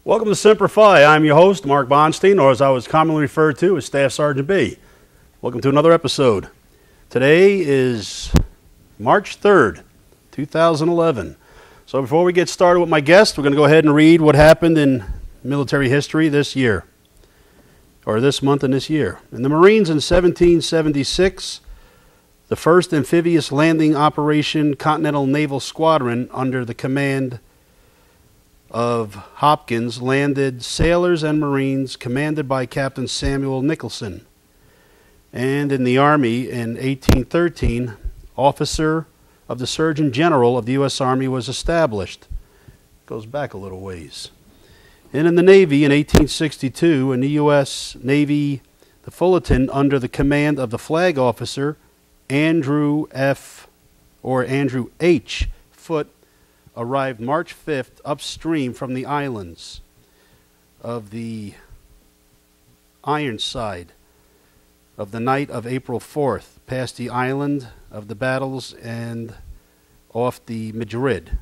Welcome to Semper Fi. I'm your host, Mark Bonstein, or as I was commonly referred to as Staff Sergeant B. Welcome to another episode. Today is March 3rd, 2011. So before we get started with my guest, we're going to go ahead and read what happened in military history this year, or this month and this year. In the Marines in 1776, the 1st Amphibious Landing Operation Continental Naval Squadron under the command of Hopkins landed sailors and Marines commanded by Captain Samuel Nicholson. And in the Army in 1813, officer of the Surgeon General of the U.S. Army was established. Goes back a little ways. And in the Navy in 1862, in the U.S. Navy, the Fullerton under the command of the flag officer Andrew H. Foote arrived March 5th upstream from the islands of the Ironside of the night of April 4th, past the island of the battles and off the Madrid.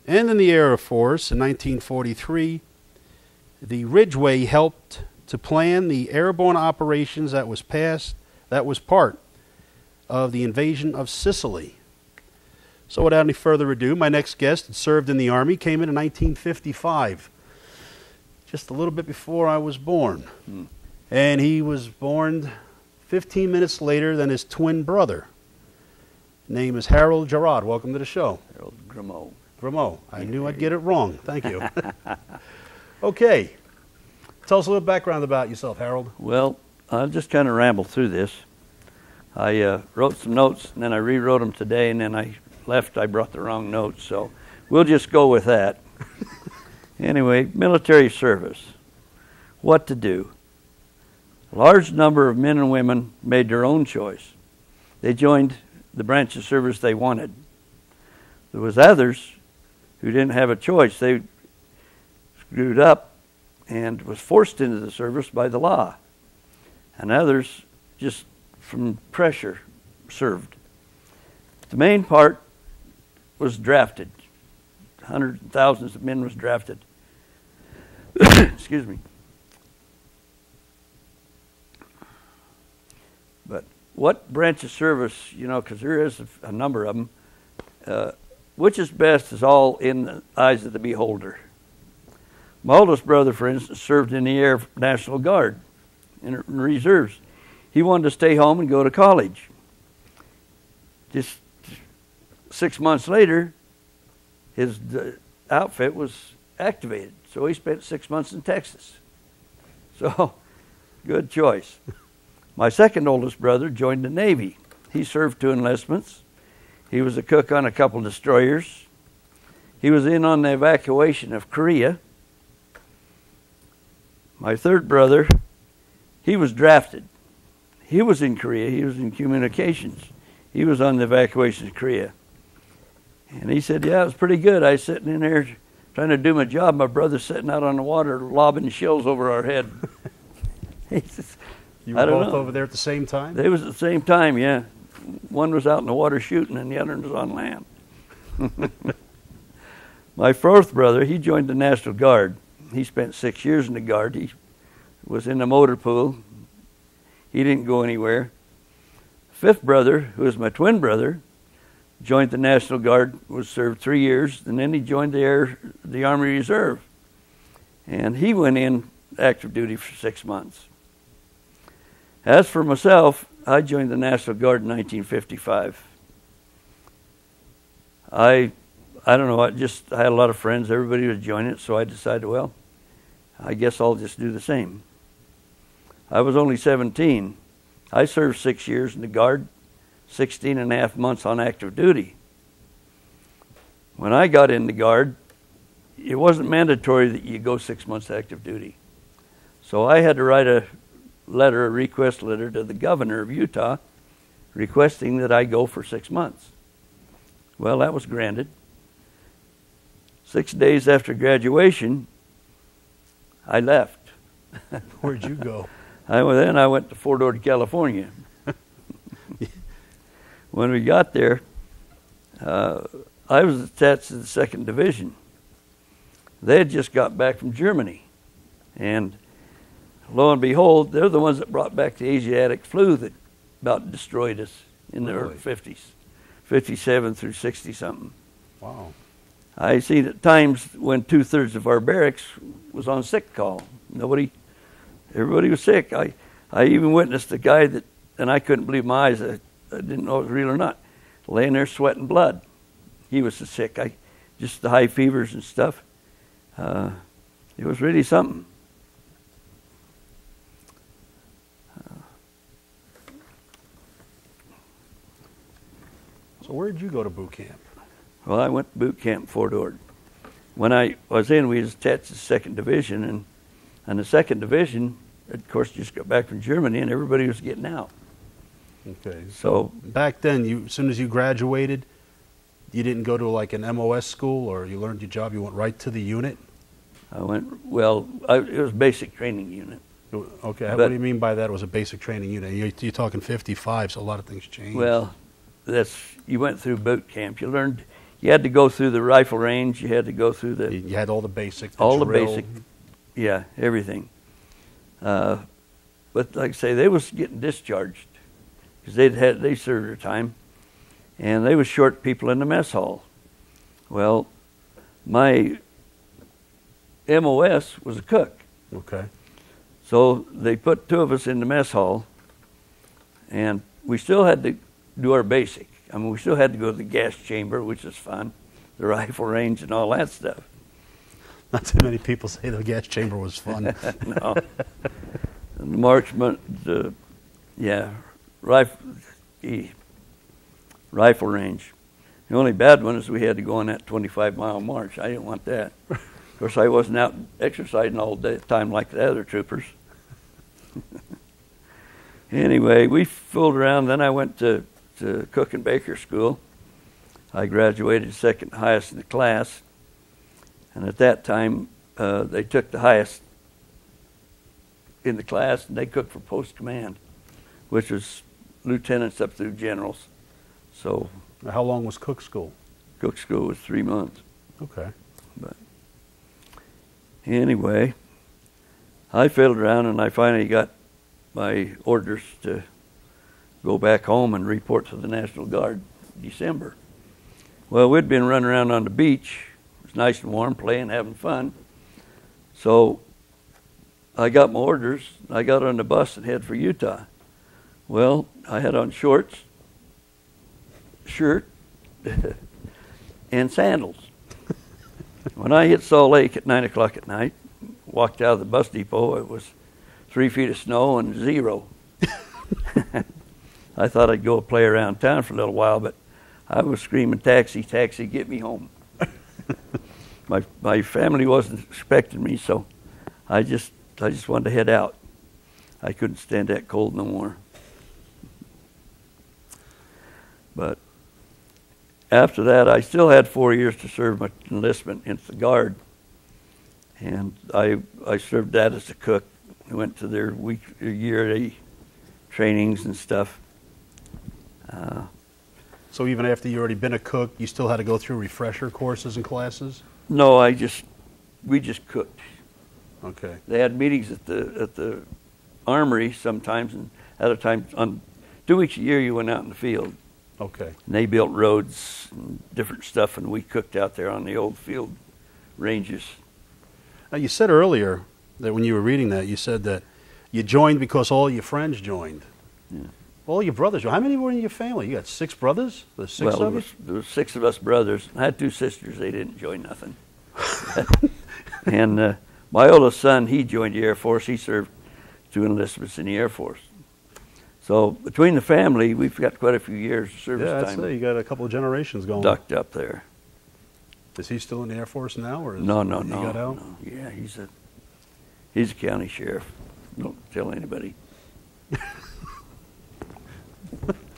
And in the Air Force in 1943, the Ridgway helped to plan the airborne operations that was part of the invasion of Sicily. So without any further ado, my next guest had served in the Army, came in 1955, just a little bit before I was born. And he was born 15 minutes later than his twin brother. Name is Harold Gerard. Welcome to the show. Harold Grimaud. Grimaud. I knew I'd get it wrong. Thank you. Okay. Tell us a little background about yourself, Harold. Well, I'll just kind of ramble through this. I wrote some notes, and then I rewrote them today, and then I brought the wrong notes, so we'll just go with that. Anyway, military service. What to do? A large number of men and women made their own choice. They joined the branch of service they wanted. There was others who didn't have a choice. They screwed up and was forced into the service by the law. And others just from pressure served. The main part was drafted. Hundreds and thousands of men was drafted. Excuse me. But what branch of service, because there is a number of them, which is best is all in the eyes of the beholder. My oldest brother, for instance, served in the Air National Guard in reserves. He wanted to stay home and go to college. Just 6 months later, his outfit was activated. So he spent 6 months in Texas. So, good choice. My second oldest brother joined the Navy. He served 2 enlistments. He was a cook on a couple destroyers. He was in on the evacuation of Korea. My third brother, he was drafted. He was in Korea. He was in communications. He was on the evacuation of Korea. And he said, yeah, it was pretty good. I was sitting in there trying to do my job. My brother's sitting out on the water lobbing shells over our head. He says, You were both over there at the same time? They was at the same time, yeah. One was out in the water shooting and the other was on land. My fourth brother, he joined the National Guard. He spent 6 years in the Guard. He was in the motor pool. He didn't go anywhere. Fifth brother, who was my twin brother, joined the National Guard, was served 3 years, and then he joined the Army Reserve. And he went in active duty for 6 months. As for myself, I joined the National Guard in 1955. I don't know, I had a lot of friends, everybody was joining it, so I decided, well, I guess I'll just do the same. I was only 17. I served 6 years in the Guard, 16 and a half months on active duty. When I got in the Guard, it wasn't mandatory that you go 6 months active duty. So I had to write a request letter to the governor of Utah requesting that I go for 6 months. Well, that was granted. 6 days after graduation, I left. Where'd you go? I went to Fort Ord, California. When we got there, I was attached to the 2nd Division. They had just got back from Germany. And lo and behold, they're the ones that brought back the Asiatic flu that about destroyed us in the early 50s, 57 through 60-something. Wow. I seen at times when 2/3 of our barracks was on sick call. Everybody was sick. I even witnessed a guy that, and I couldn't believe my eyes. I didn't know if it was real or not. Laying there sweating blood. He was so sick. Just the high fevers and stuff. It was really something. So where did you go to boot camp? Well, I went to boot camp in Fort Ord. When I was in, we was attached to the 2nd Division, and the 2nd Division, of course, just got back from Germany, and everybody was getting out. Okay. So back then, as soon as you graduated, you didn't go to like an MOS school, or you learned your job, you went right to the unit? I went, it was basic training unit. Okay, what do you mean by that? It was a basic training unit? You're talking 55, so a lot of things changed. Well, you went through boot camp. You had to go through the rifle range. You had to go through You had all the basic, the basic, yeah, everything. But like I say, they was getting discharged because they served their time, and they was short people in the mess hall. Well, my MOS was a cook. Okay. So they put 2 of us in the mess hall, and we still had to do our basic. I mean, we still had to go to the gas chamber, which is fun, the rifle range and all that stuff. Not too many people say the gas chamber was fun. No. And the marksman, rifle range. The only bad one is we had to go on that 25-mile march. I didn't want that. Of course, I wasn't out exercising all the time like the other troopers. Anyway, we fooled around. Then I went to cook and baker school. I graduated 2nd highest in the class. And at that time, they took the highest in the class, and they cooked for post command, which was lieutenants up through generals. So, how long was cook school? Cook school was 3 months. Okay. But anyway, I fiddled around, and I finally got my orders to go back home and report to the National Guard in December. Well, we'd been running around on the beach. It was nice and warm, playing, having fun. So I got my orders. I got on the bus and head for Utah. Well, I had on shorts, shirt, and sandals. When I hit Salt Lake at 9 o'clock at night, walked out of the bus depot, it was 3 feet of snow and 0. I thought I'd go play around town for a little while, but I was screaming, taxi, taxi, get me home. My family wasn't expecting me, so I just wanted to head out. I couldn't stand that cold no more. But after that, I still had 4 years to serve my enlistment into the Guard. And I served that as a cook. I went to their yearly trainings and stuff. So even after you already been a cook, you still had to go through refresher courses and classes? No, we just cooked. Okay. They had meetings at the armory sometimes, and other times on 2 weeks a year you went out in the field. Okay. And they built roads and different stuff, and we cooked out there on the old field ranges. Now, you said earlier that when you were reading that, you said that you joined because all your friends joined. Yeah. All your brothers. How many were in your family? You got 6 brothers? There's 6 of you? There was 6 of us brothers. I had 2 sisters. They didn't join nothing. And my oldest son, he joined the Air Force. He served 2 enlistments in the Air Force. So between the family, we've got quite a few years of service time. Yeah, you got a couple of generations going. Ducked up there. Is he still in the Air Force now, or No. He got out? No. Yeah, he's a county sheriff. Don't tell anybody.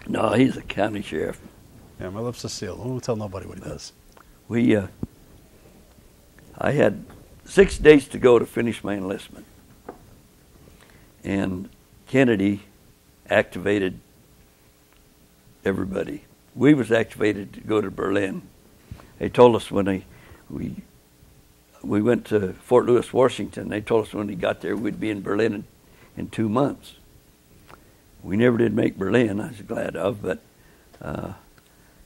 No, he's a county sheriff. Yeah, my lips are sealed. I won't tell nobody what he does. I had 6 days to go to finish my enlistment, and Kennedy activated everybody. We was activated to go to Berlin. They told us when we went to Fort Lewis, Washington. They told us when we got there we'd be in Berlin in 2 months. We never did make Berlin, I was glad of, but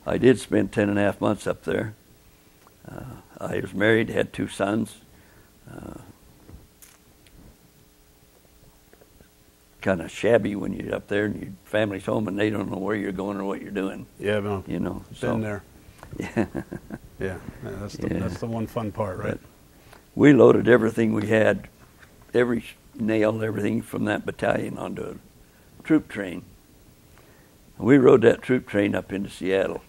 I did spend 10.5 months up there. I was married, had 2 sons. Kind of shabby when you're up there and your family's home and they don't know where you're going or what you're doing. Yeah, no, you know. Been there. Yeah. Yeah, that's the one fun part, right? But we loaded everything we had, every nail, everything from that battalion onto a troop train. And we rode that troop train up into Seattle.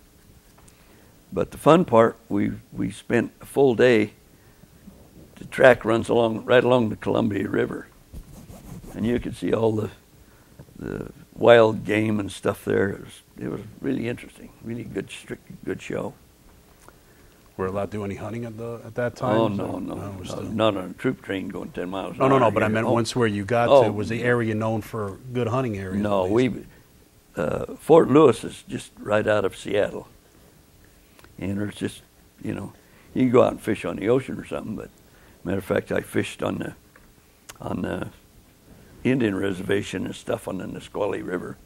But the fun part, we spent a full day. The track runs right along the Columbia River, and you could see all the wild game and stuff there. It was really interesting, really good show. Were allowed to do any hunting at that time? Oh, no, not on a troop train going 10 miles an No, hour. but I meant once where you got to, was the area known for good hunting areas? No, Fort Lewis is just right out of Seattle. And there's just, you can go out and fish on the ocean or something, but matter of fact, I fished on the Indian reservation and stuff on the Nisqually River.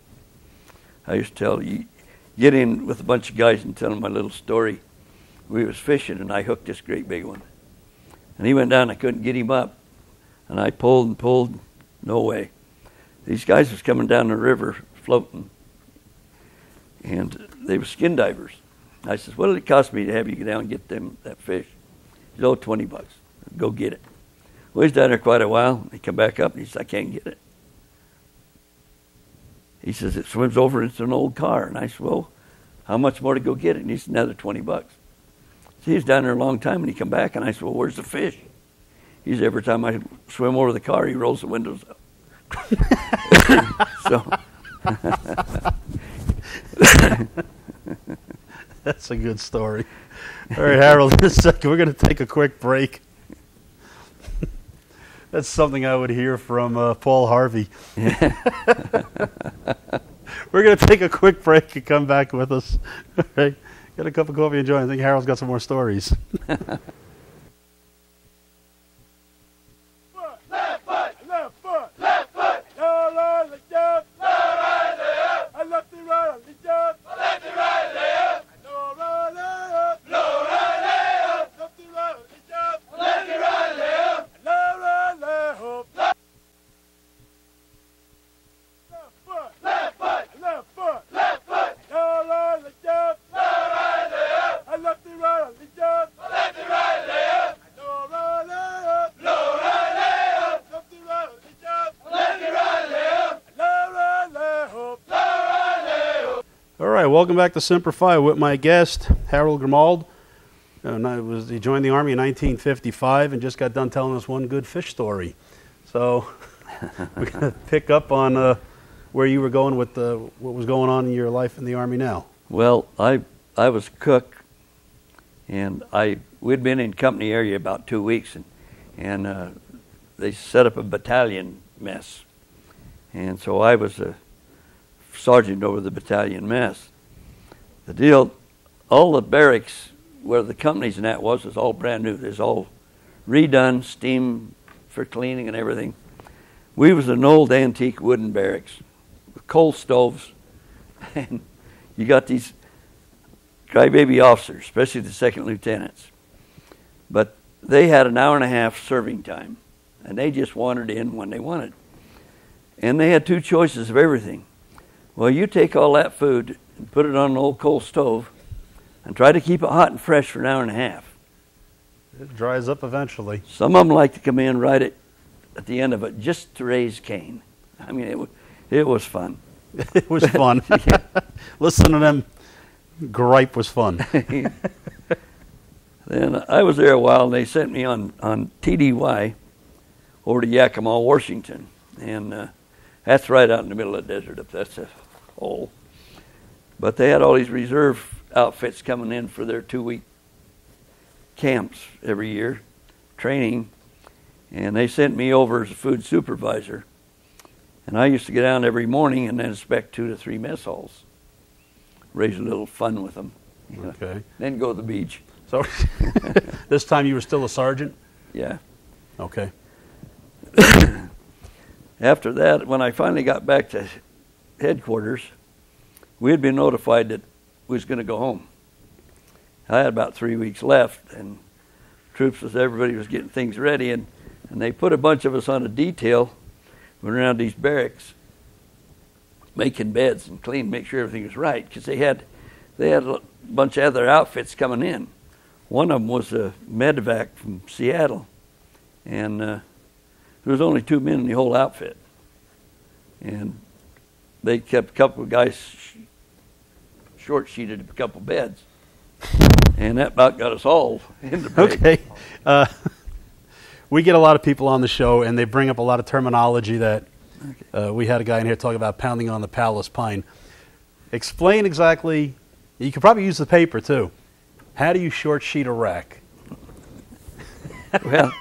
I used to tell you, get in with a bunch of guys and tell them my little story. We was fishing, and I hooked this great big one. And he went down, I couldn't get him up. And I pulled and pulled, no way. These guys was coming down the river floating, and they were skin divers. I says, what did it cost me to have you go down and get that fish? He said, oh, $20. Go get it. Well, he's down there quite a while. He come back up, and he says, I can't get it. He says, it swims over into an old car. And I said, well, how much more to go get it? And he said, another $20. So he was down there a long time, and he come back, and I said, well, where's the fish? He said, every time I swim over the car, he rolls the windows up. So that's a good story. All right, Harold, in a second, we're going to take a quick break. That's something I would hear from Paul Harvey. We're going to take a quick break and come back with us. All right. Get a cup of coffee and join. I think Harold's got some more stories. Left foot, left foot, left foot. No right, left jump. No right, left. I left it right, left jump. Left it right, left. No right, left. No right, left. Left it right, left jump. Left it right, left. No right, left. Left foot, left foot, left foot, left foot. No right, left jump. No right, left. I left it right, left jump. Left it right, left. No right, left. No right, left. Left it right, left jump. Left it right, left. No right, left. No right, left. All right, welcome back to Semper Fi with my guest, Harold Grimald. He joined the Army in 1955 and just got done telling us one good fish story. So we're going to pick up on where you were going with what was going on in your life in the Army now. Well, I was a cook, and we'd been in company area about 2 weeks, and they set up a battalion mess. And so I was a sergeant over the battalion mess. The deal, all the barracks where the companies and that was all brand new. There's all redone, steam for cleaning and everything. We was an old antique wooden barracks with coal stoves, and you got these crybaby officers, especially the second lieutenants. But they had an hour and a half serving time, and they just wandered in when they wanted. And they had 2 choices of everything. Well, you take all that food and put it on an old coal stove and try to keep it hot and fresh for an hour and a half. It dries up eventually. Some of them like to come in right at the end of it just to raise Cain. I mean, it was fun. It was fun. Listen to them gripe was fun. Then I was there a while, and they sent me on TDY over to Yakima, Washington. And that's right out in the middle of the desert. That's a hole. But they had all these reserve outfits coming in for their 2-week camps every year, training. And they sent me over as a food supervisor. And I used to get down every morning and then inspect 2 to 3 mess halls. Raise a little fun with them. Okay. Then go to the beach. So this time you were still a sergeant? Yeah. Okay. After that, when I finally got back to headquarters, we had been notified that we was going to go home. I had about 3 weeks left, and troops was everybody was getting things ready, and they put a bunch of us on a detail, went around these barracks, making beds and clean, make sure everything was right, because they had a bunch of other outfits coming in. One of them was a medevac from Seattle, and there was only 2 men in the whole outfit, and they kept a couple of guys short sheeted a couple beds, and that about got us all in the break. Okay. We get a lot of people on the show, and they bring up a lot of terminology that we had a guy in here talking about pounding on the palace pine. Explain exactly. You could probably use the paper too. How do you short sheet a rack? Well,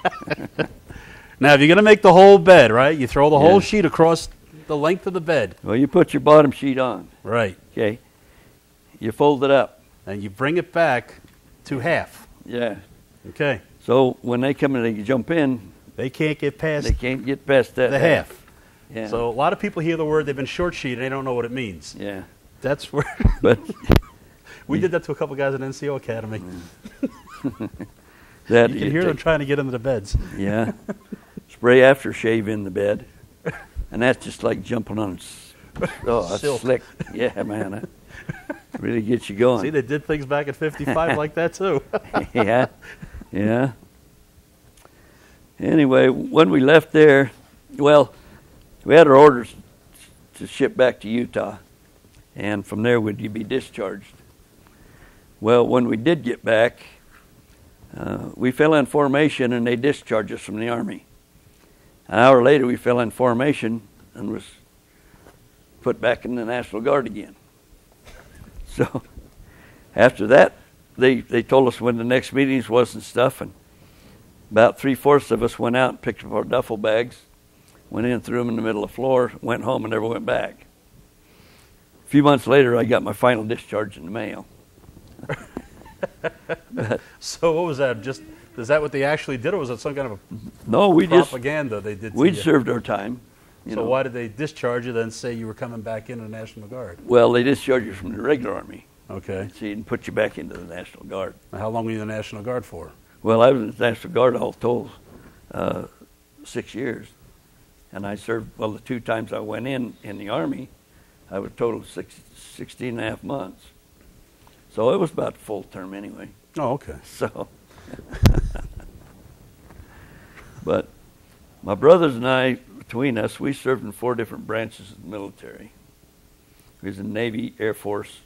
now if you're going to make the whole bed, right? You throw the whole sheet across the length of the bed. well, you put your bottom sheet on. Right. Okay. You fold it up. And you bring it back to half. Yeah. Okay. So when they come in, they jump in. They can't get past They can't get past that the half. Yeah. So a lot of people hear the word, they've been short sheeted, and they don't know what it means. Yeah. That's where But we did that to a couple guys at NCO Academy. that You can hear them trying to get into the beds. Yeah. Spray aftershave in the bed, and that's just like jumping on. That's Silk. slick. Yeah, man. That really gets you going. See, they did things back at 55 like that too. Yeah. Yeah. Anyway, when we left there, well, we had our orders to ship back to Utah, and from there would you be discharged. Well, when we did get back, we fell in formation, and they discharged us from the Army. An hour later, we fell in formation and was put back in the National Guard again. So after that, they told us when the next meetings was and stuff, and about 3/4 of us went out and picked up our duffel bags, went in, threw them in the middle of the floor, went home, and never went back. A few months later, I got my final discharge in the mail. So what was that? Just is that what they actually did, or was it some kind of No, we propaganda they did? we to you? served our time. You So know. why did they discharge you then say you were coming back into the National Guard? Well, they discharged you from the regular Army, Okay. see, and put you back into the National Guard. How long were you in the National Guard for? Well, I was in the National Guard all told 6 years, and I served. Well, the 2 times I went in the Army, I was total 16 and a half months. So it was about full term anyway. Oh, okay. So, but my brothers and I, between us, we served in 4 different branches of the military. We was in Navy, Air Force,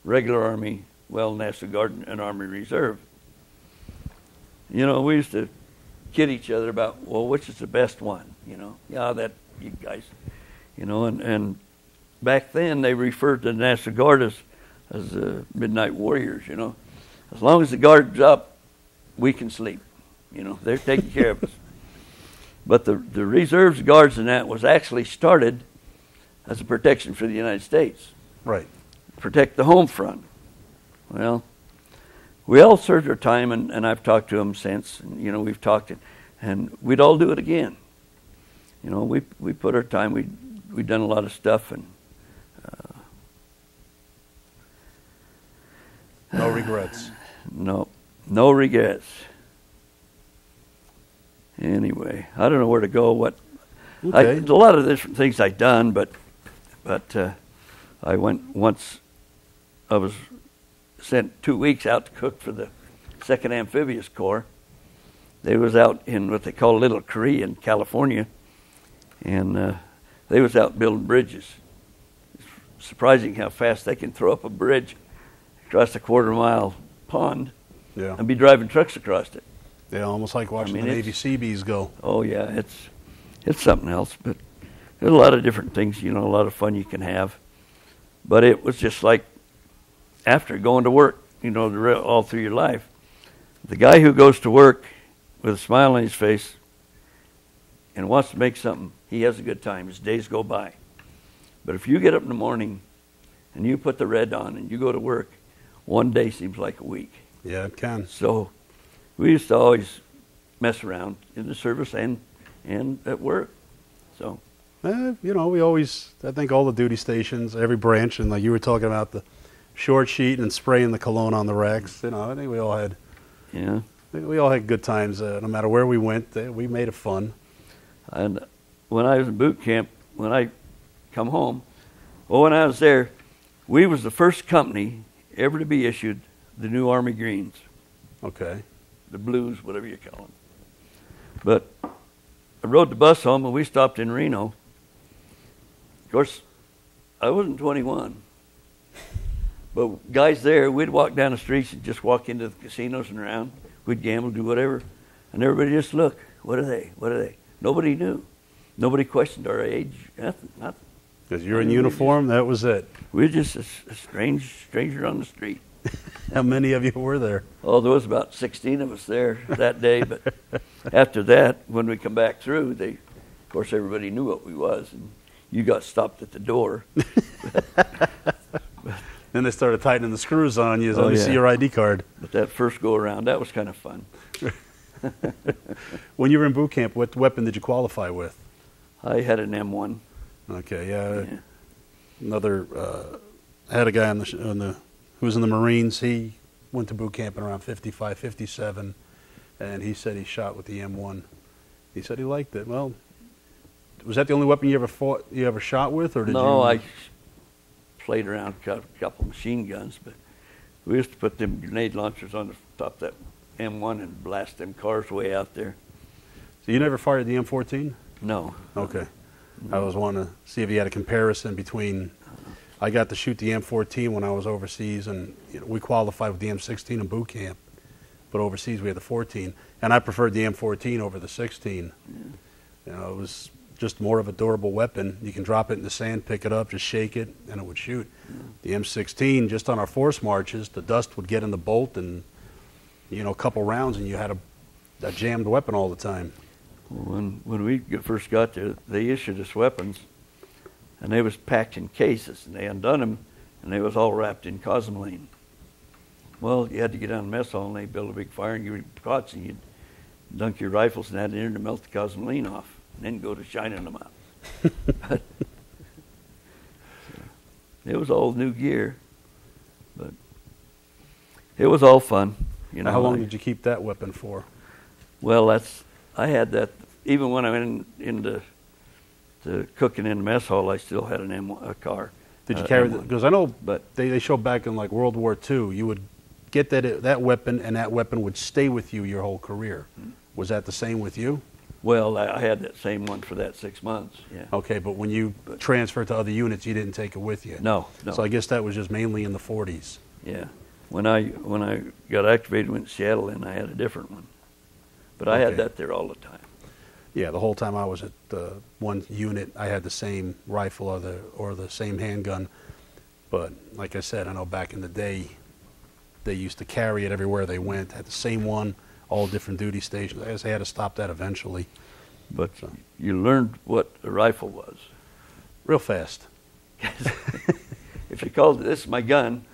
regular Army, National Guard, and Army Reserve. You know, we used to kid each other about, well, which is the best one? You know, that you guys, and back then they referred to the National Guard as midnight warriors. You know, as long as the guard's up, we can sleep. You know, they're taking care of us. But the reserves, guards, and that was actually started as a protection for the United States. Right. Protect the home front. Well, we all served our time, and I've talked to them since. And, we've talked, and we'd all do it again. We put our time. We'd done a lot of stuff, and No regrets. no regrets. Anyway, I don't know where to go. Okay. A lot of different things I've done, but I went once. I was sent 2 weeks out to cook for the 2nd Amphibious Corps. They was out in what they call Little Korea in California, and they was out building bridges. It's surprising how fast they can throw up a bridge across a 1/4-mile pond Yeah. and be driving trucks across it. Yeah, almost like watching the Navy Seabees go. Oh yeah, it's something else. But there's a lot of different things, a lot of fun you can have. But it was just like after going to work, all through your life. The guy who goes to work with a smile on his face and wants to make something, he has a good time. His days go by. But if you get up in the morning and you put the red on and you go to work, one day seems like a week. Yeah, it can. So we used to mess around in the service and at work. So, You know, we always, I think all the duty stations, every branch, and like you were talking about the short sheet and spraying the cologne on the racks. You know, I think we all had good times. No matter where we went, we made it fun. And when I was in boot camp, when I come home, when I was there, we was the first company ever to be issued the new Army greens. Okay. The blues, whatever you call them. But I rode the bus home and we stopped in Reno. Of course, I wasn't 21. But guys there, we'd walk down the streets and just walk into the casinos and around. We'd gamble, do whatever. And everybody just look, what are they? What are they? Nobody knew. Nobody questioned our age. Nothing. Because you're in uniform, that was it. We were just a stranger on the street. How many of you were there? Oh, there was about 16 of us there that day. But after that, when we come back through, of course, everybody knew what we was, and you got stopped at the door. Then they started tightening the screws on you. Let me see your ID card. But that first go around, that was kind of fun. When you were in boot camp, what weapon did you qualify with? I had an M1. Okay, yeah. Another, I had a guy who was in the Marines. He went to boot camp in around 55, 57, and he said he shot with the M1. He said he liked it. Well, was that the only weapon you ever shot with, or did you? No, I played around with a couple machine guns, but we used to put them grenade launchers on the top of that M1 and blast them cars way out there. So you never fired the M14? No. Okay. I was wanting to see if you had a comparison between. I got to shoot the M14 when I was overseas, and we qualified with the M16 in boot camp, but overseas we had the 14, and I preferred the M14 over the 16. You know, it was just more of a durable weapon. You can drop it in the sand, pick it up, just shake it, and it would shoot. The M16, just on our force marches, the dust would get in the bolt, and a couple rounds, and you had a jammed weapon all the time. When we first got there, they issued us weapons, and they was packed in cases, and they undone them, and they was all wrapped in cosmoline. Well, you had to get down to mess hall, and they built a big fire and give you pots, and you'd dunk your rifles and that in there to melt the cosmoline off, and then go to shining them out. It was all new gear, but it was all fun. How long did you keep that weapon for? Well, I had that even when I went into cooking in the mess hall. I still had a car. Did you carry that? Because I know, but they show back in like World War II, you would get that weapon, and that weapon would stay with you your whole career. Was that the same with you? Well, I had that same one for that 6 months. Yeah. Okay, but when you transferred to other units, you didn't take it with you. No. So I guess that was just mainly in the 40s. Yeah. When I got activated, went to Seattle, and I had a different one. But I had that there all the time. Yeah, the whole time I was at one unit, I had the same rifle or the same handgun. But like I said, I know back in the day, they used to carry it everywhere they went. Had the same one, all different duty stations. I guess they had to stop that eventually. But you learned what a rifle was. Real fast. If you called it, "This is my gun,"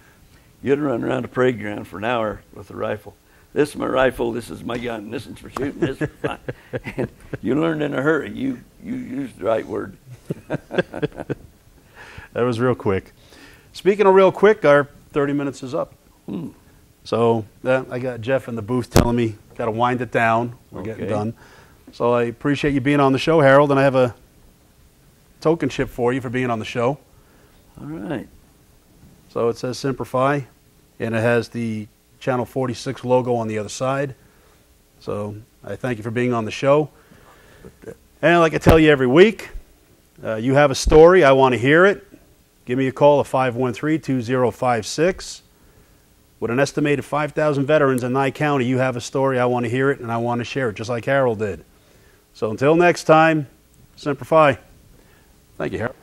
you'd run around the parade ground for an hour with a rifle. "This is my rifle, this is my gun, this is for shooting, this is for fun." And you learned in a hurry. You used the right word. That was real quick. Speaking of real quick, our 30 minutes is up. So I got Jeff in the booth telling me, got to wind it down. We're getting done. So I appreciate you being on the show, Harold, and I have a token chip for you for being on the show. All right. So it says Semper Fi, and it has the Channel 46 logo on the other side. So I thank you for being on the show. And like I tell you every week, you have a story, I want to hear it. Give me a call at 513-2056. With an estimated 5,000 veterans in Nye County, you have a story, I want to hear it, and I want to share it, just like Harold did. So until next time, Semper Fi. Thank you, Harold.